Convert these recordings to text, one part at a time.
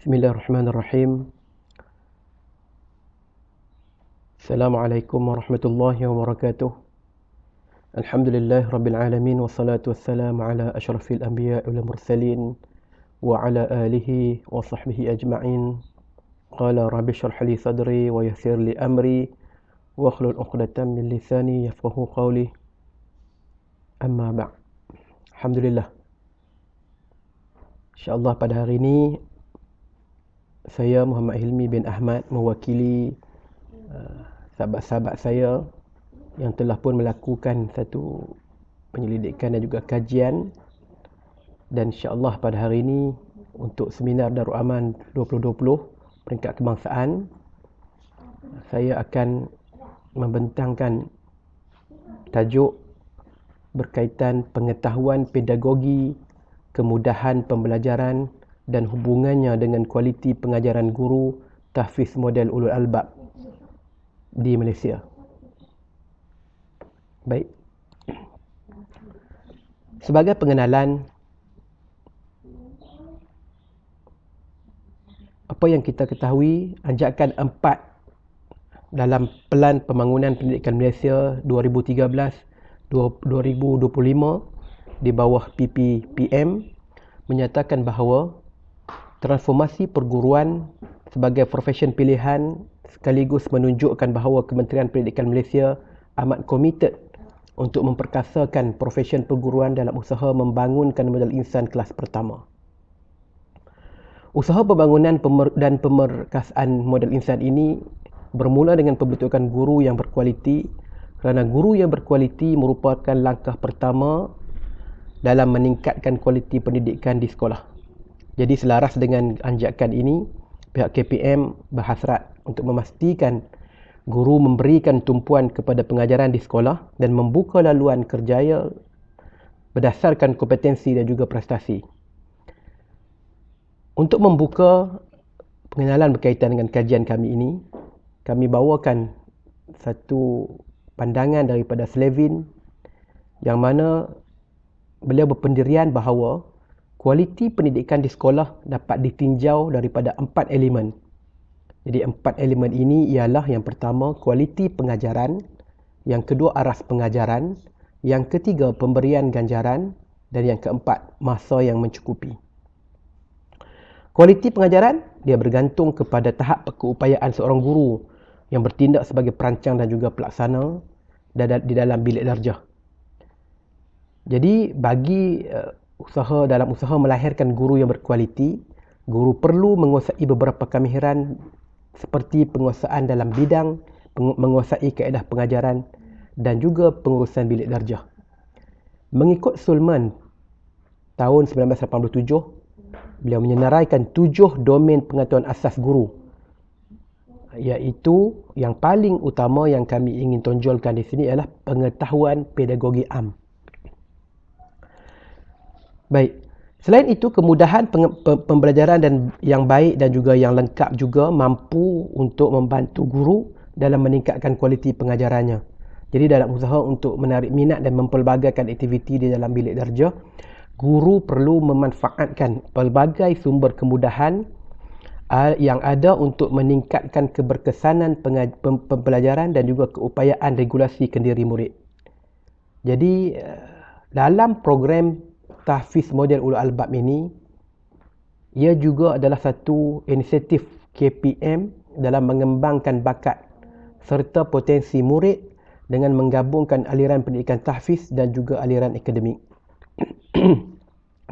Bismillahirrahmanirrahim. Assalamualaikum warahmatullahi wabarakatuh. Alhamdulillah rabbil alamin wassalatu wassalamu ala asyrafil anbiya wal mursalin wa ala alihi wa sahbihi ajma'in. Qala rabbi shrah li sadri wa yassir li amri wa hlul 'uqdatam min lisani yafqahu qawli. Amma ba'd. Alhamdulillah. InsyaAllah pada hari ini saya Muhammad Hilmi bin Ahmad mewakili sahabat-sahabat saya yang telah pun melakukan satu penyelidikan dan juga kajian, dan insya-Allah pada hari ini untuk seminar Darul Aman 2020 peringkat kebangsaan saya akan membentangkan tajuk berkaitan pengetahuan pedagogi, kemudahan pembelajaran dan hubungannya dengan kualiti pengajaran guru tahfiz model ulul albab di Malaysia. Baik. Sebagai pengenalan, apa yang kita ketahui, anjakan 4 dalam Pelan Pembangunan Pendidikan Malaysia 2013-2025 di bawah PPPM menyatakan bahawa transformasi perguruan sebagai profesyen pilihan sekaligus menunjukkan bahawa Kementerian Pendidikan Malaysia amat komited untuk memperkasakan profesyen perguruan dalam usaha membangunkan modal insan kelas pertama. Usaha pembangunan dan pemerkasaan modal insan ini bermula dengan pembentukan guru yang berkualiti, kerana guru yang berkualiti merupakan langkah pertama dalam meningkatkan kualiti pendidikan di sekolah. Jadi selaras dengan anjakan ini, pihak KPM berhasrat untuk memastikan guru memberikan tumpuan kepada pengajaran di sekolah dan membuka laluan kerjaya berdasarkan kompetensi dan juga prestasi. Untuk membuka pengenalan berkaitan dengan kajian kami ini, kami bawakan satu pandangan daripada Slevin yang mana beliau berpendirian bahawa kualiti pendidikan di sekolah dapat ditinjau daripada 4 elemen. Jadi 4 elemen ini ialah yang pertama kualiti pengajaran, yang kedua aras pengajaran, yang ketiga pemberian ganjaran, dan yang keempat masa yang mencukupi. Kualiti pengajaran dia bergantung kepada tahap keupayaan seorang guru yang bertindak sebagai perancang dan juga pelaksana di dalam bilik darjah. Jadi bagi dalam usaha melahirkan guru yang berkualiti, guru perlu menguasai beberapa kemahiran seperti penguasaan dalam bidang, menguasai kaedah pengajaran dan juga pengurusan bilik darjah. Mengikut Sulman tahun 1987, beliau menyenaraikan 7 domain pengetahuan asas guru, iaitu yang paling utama yang kami ingin tonjolkan di sini ialah pengetahuan pedagogi am. Baik. Selain itu, kemudahan pembelajaran dan yang baik dan juga yang lengkap juga mampu untuk membantu guru dalam meningkatkan kualiti pengajarannya. Jadi dalam usaha untuk menarik minat dan mempelbagaikan aktiviti di dalam bilik darjah, guru perlu memanfaatkan pelbagai sumber kemudahan yang ada untuk meningkatkan keberkesanan pembelajaran dan juga keupayaan regulasi kendiri murid. Jadi dalam program tahfiz model ulul albab ini, ia juga adalah satu inisiatif KPM dalam mengembangkan bakat serta potensi murid dengan menggabungkan aliran pendidikan tahfiz dan juga aliran akademik.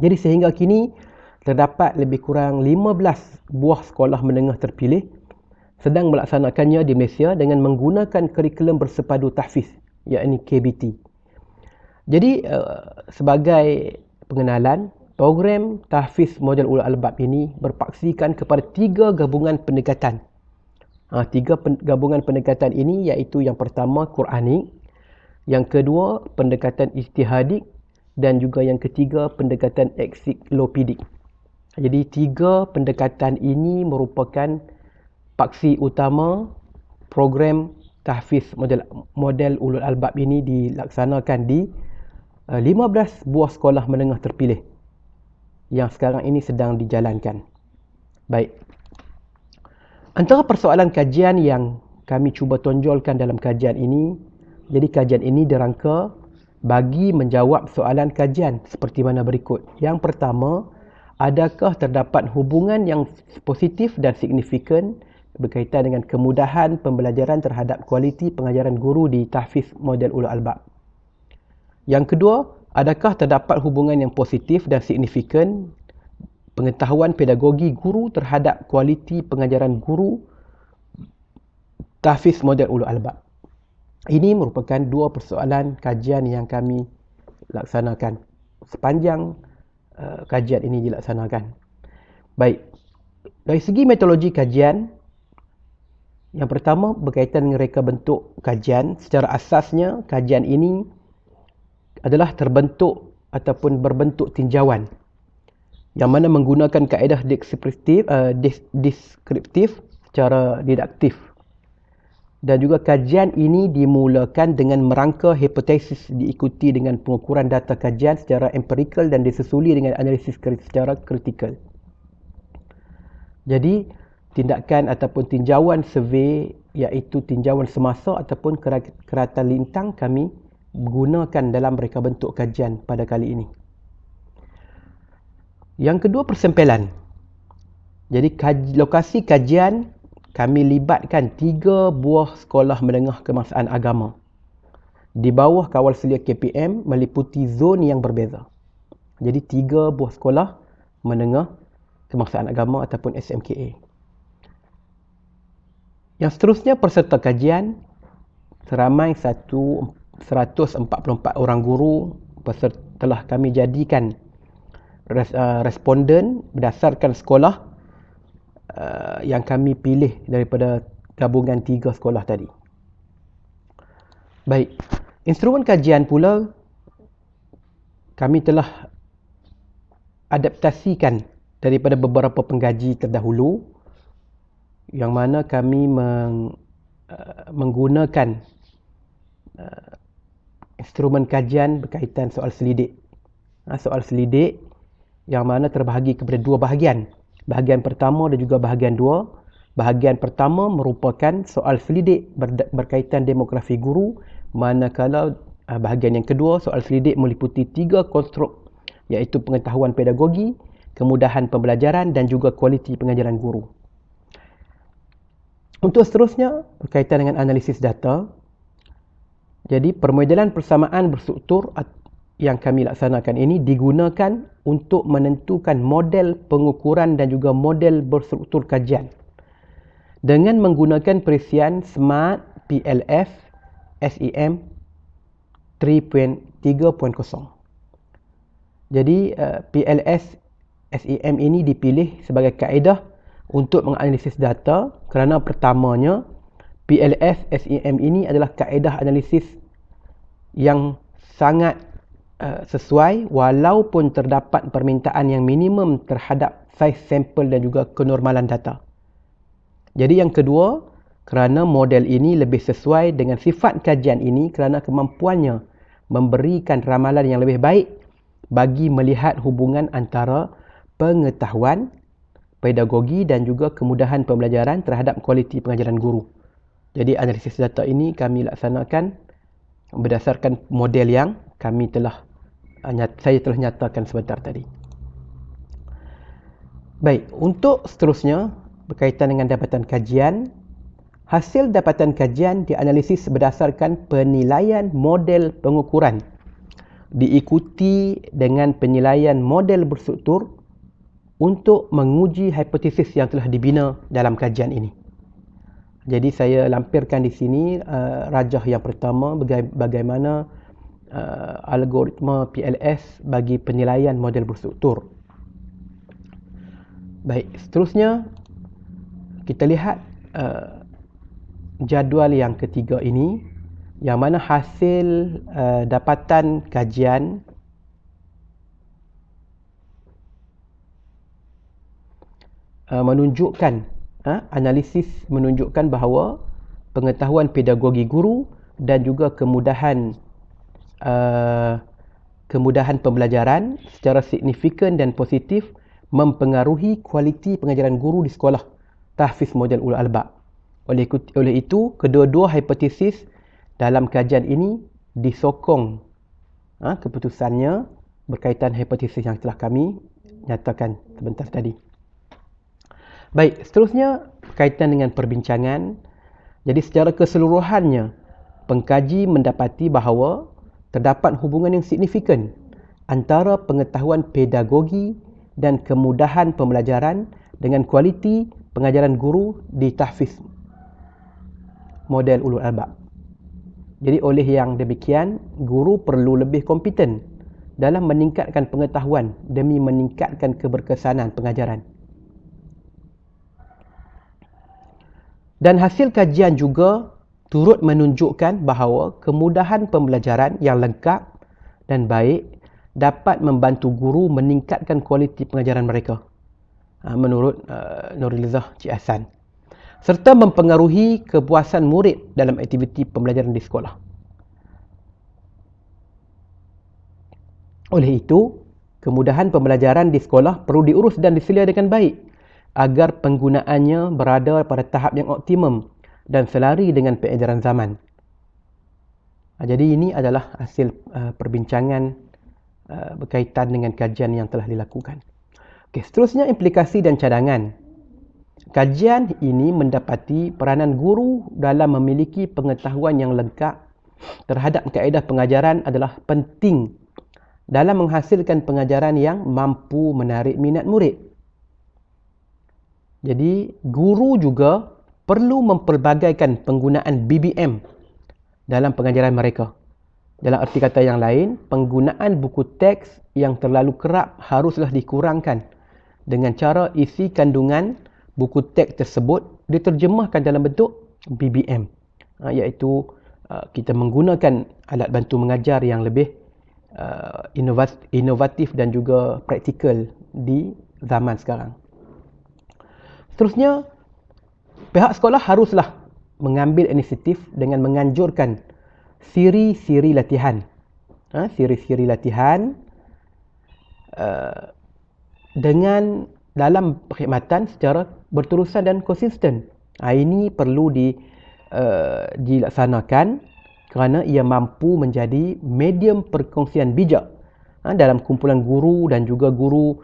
Jadi sehingga kini terdapat lebih kurang 15 buah sekolah menengah terpilih sedang melaksanakannya di Malaysia dengan menggunakan kurikulum bersepadu tahfiz, iaitu KBT. Jadi sebagai pengenalan, program tahfiz model ulul albab ini berpaksikan kepada 3 gabungan pendekatan. 3 gabungan pendekatan ini iaitu yang pertama Quranik, yang kedua pendekatan ijtihadik, dan juga yang ketiga pendekatan ensiklopedik. Jadi 3 pendekatan ini merupakan paksi utama program tahfiz model ulul albab ini dilaksanakan di 15 buah sekolah menengah terpilih yang sekarang ini sedang dijalankan. Baik. Antara persoalan kajian yang kami cuba tonjolkan dalam kajian ini, jadi kajian ini dirangka bagi menjawab soalan kajian seperti mana berikut. Yang pertama, adakah terdapat hubungan yang positif dan signifikan berkaitan dengan kemudahan pembelajaran terhadap kualiti pengajaran guru di tahfiz model ulul albab? Yang kedua, adakah terdapat hubungan yang positif dan signifikan pengetahuan pedagogi guru terhadap kualiti pengajaran guru tahfiz model ulul albab? Ini merupakan dua persoalan kajian yang kami laksanakan sepanjang kajian ini dilaksanakan. Baik, dari segi metodologi kajian, yang pertama berkaitan dengan reka bentuk kajian. Secara asasnya, kajian ini adalah terbentuk ataupun berbentuk tinjauan yang mana menggunakan kaedah deskriptif secara didaktif. Dan juga kajian ini dimulakan dengan merangka hipotesis diikuti dengan pengukuran data kajian secara empirikal dan disusuli dengan analisis secara kritikal. Jadi, tindakan ataupun tinjauan survey iaitu tinjauan semasa ataupun keratan lintang kami gunakan dalam reka bentuk kajian pada kali ini. Yang kedua, persempelan. Jadi lokasi kajian kami libatkan 3 buah sekolah menengah kebangsaan agama di bawah kawal selia KPM meliputi zon yang berbeza. Jadi 3 buah sekolah menengah kebangsaan agama ataupun SMKA. Yang seterusnya, peserta kajian seramai 144 orang guru telah kami jadikan responden berdasarkan sekolah yang kami pilih daripada gabungan 3 sekolah tadi. Baik, instrumen kajian pula kami telah adaptasikan daripada beberapa pengkaji terdahulu yang mana kami menggunakan instrumen kajian berkaitan soal selidik. Soal selidik yang mana terbahagi kepada 2 bahagian. Bahagian pertama dan juga bahagian 2. Bahagian pertama merupakan soal selidik berkaitan demografi guru, manakala bahagian yang kedua, soal selidik meliputi 3 konstruk iaitu pengetahuan pedagogi, kemudahan pembelajaran dan juga kualiti pengajaran guru. Untuk seterusnya, berkaitan dengan analisis data, jadi permodelan persamaan berstruktur yang kami laksanakan ini digunakan untuk menentukan model pengukuran dan juga model berstruktur kajian dengan menggunakan perisian SMART PLF SEM 3.0. Jadi PLS SEM ini dipilih sebagai kaedah untuk menganalisis data kerana pertamanya PLF SEM ini adalah kaedah analisis yang sangat sesuai walaupun terdapat permintaan yang minimum terhadap saiz sampel dan juga kenormalan data. Jadi yang kedua, kerana model ini lebih sesuai dengan sifat kajian ini kerana kemampuannya memberikan ramalan yang lebih baik bagi melihat hubungan antara pengetahuan, pedagogi dan juga kemudahan pembelajaran terhadap kualiti pengajaran guru. Jadi analisis data ini kami laksanakan berdasarkan model yang saya telah nyatakan sebentar tadi. Baik, untuk seterusnya berkaitan dengan dapatan kajian, hasil dapatan kajian dianalisis berdasarkan penilaian model pengukuran diikuti dengan penilaian model berstruktur untuk menguji hipotesis yang telah dibina dalam kajian ini. Jadi saya lampirkan di sini rajah yang pertama bagaimana algoritma PLS bagi penilaian model berstruktur. Baik, seterusnya kita lihat jadual yang ketiga ini yang mana hasil dapatan kajian menunjukkan analisis menunjukkan bahawa pengetahuan pedagogi guru dan juga kemudahan pembelajaran secara signifikan dan positif mempengaruhi kualiti pengajaran guru di sekolah tahfiz model ulul albab. Oleh itu, kedua-dua hipotesis dalam kajian ini disokong keputusannya berkaitan hipotesis yang telah kami nyatakan sebentar tadi. Baik, seterusnya berkaitan dengan perbincangan. Jadi secara keseluruhannya, pengkaji mendapati bahawa terdapat hubungan yang signifikan antara pengetahuan pedagogi dan kemudahan pembelajaran dengan kualiti pengajaran guru di tahfiz model ulul albab. Jadi oleh yang demikian, guru perlu lebih kompeten dalam meningkatkan pengetahuan demi meningkatkan keberkesanan pengajaran. Dan hasil kajian juga turut menunjukkan bahawa kemudahan pembelajaran yang lengkap dan baik dapat membantu guru meningkatkan kualiti pengajaran mereka, menurut Nurilzah Cik Hassan, serta mempengaruhi kepuasan murid dalam aktiviti pembelajaran di sekolah. Oleh itu, kemudahan pembelajaran di sekolah perlu diurus dan diselia dengan baik agar penggunaannya berada pada tahap yang optimum dan selari dengan peredaran zaman. Jadi ini adalah hasil perbincangan berkaitan dengan kajian yang telah dilakukan. Okey, seterusnya implikasi dan cadangan. Kajian ini mendapati peranan guru dalam memiliki pengetahuan yang lengkap terhadap kaedah pengajaran adalah penting dalam menghasilkan pengajaran yang mampu menarik minat murid. Jadi, guru juga perlu mempelbagaikan penggunaan BBM dalam pengajaran mereka. Dalam arti kata yang lain, penggunaan buku teks yang terlalu kerap haruslah dikurangkan dengan cara isi kandungan buku teks tersebut diterjemahkan dalam bentuk BBM, iaitu kita menggunakan alat bantu mengajar yang lebih inovatif dan juga praktikal di zaman sekarang. Seterusnya, pihak sekolah haruslah mengambil inisiatif dengan menganjurkan siri-siri latihan. Siri-siri latihan dengan dalam perkhidmatan secara berterusan dan konsisten. Ini perlu dilaksanakan kerana ia mampu menjadi medium perkongsian bijak dalam kumpulan guru dan juga guru.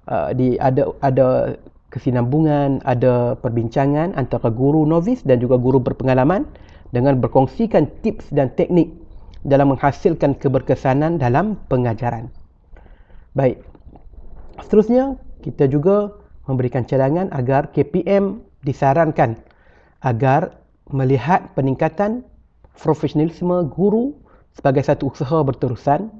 Ada kesinambungan, ada perbincangan antara guru novis dan juga guru berpengalaman dengan berkongsikan tips dan teknik dalam menghasilkan keberkesanan dalam pengajaran. Baik, seterusnya kita juga memberikan cadangan agar KPM disarankan agar melihat peningkatan profesionalisme guru sebagai satu usaha berterusan,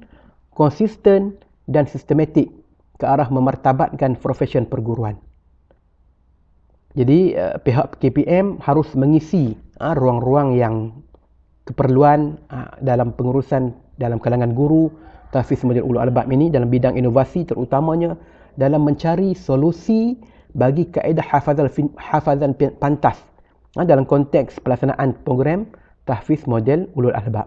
konsisten dan sistematik ke arah memartabatkan profesion perguruan. Jadi pihak KPM harus mengisi ruang-ruang yang keperluan dalam pengurusan dalam kalangan guru tahfiz model ulul albab ini dalam bidang inovasi, terutamanya dalam mencari solusi bagi kaedah hafazan pantas dalam konteks pelaksanaan program tahfiz model ulul albab.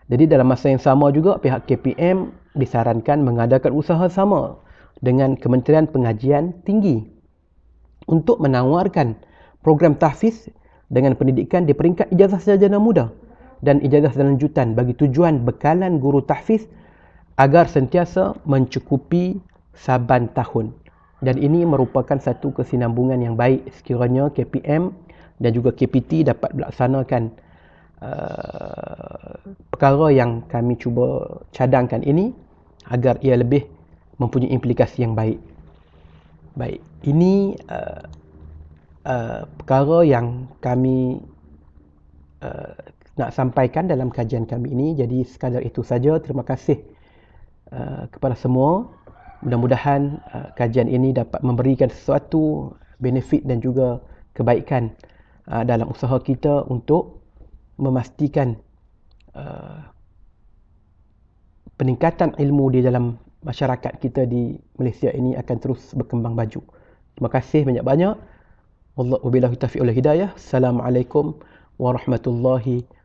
Jadi dalam masa yang sama juga pihak KPM disarankan mengadakan usaha sama dengan Kementerian Pengajian Tinggi untuk menawarkan program tahfiz dengan pendidikan di peringkat ijazah sarjana muda dan ijazah lanjutan bagi tujuan bekalan guru tahfiz agar sentiasa mencukupi saban tahun. Dan ini merupakan satu kesinambungan yang baik sekiranya KPM dan juga KPT dapat melaksanakan perkara yang kami cuba cadangkan ini agar ia lebih mempunyai implikasi yang baik. Baik, ini perkara yang kami nak sampaikan dalam kajian kami ini. Jadi sekadar itu saja. Terima kasih kepada semua. Mudah-mudahan kajian ini dapat memberikan sesuatu benefit dan juga kebaikan dalam usaha kita untuk memastikan peningkatan ilmu di dalam masyarakat kita di Malaysia ini akan terus berkembang maju. Terima kasih banyak-banyak. Wabillahi taufiq wal hidayah. Assalamualaikum warahmatullahi wabarakatuh.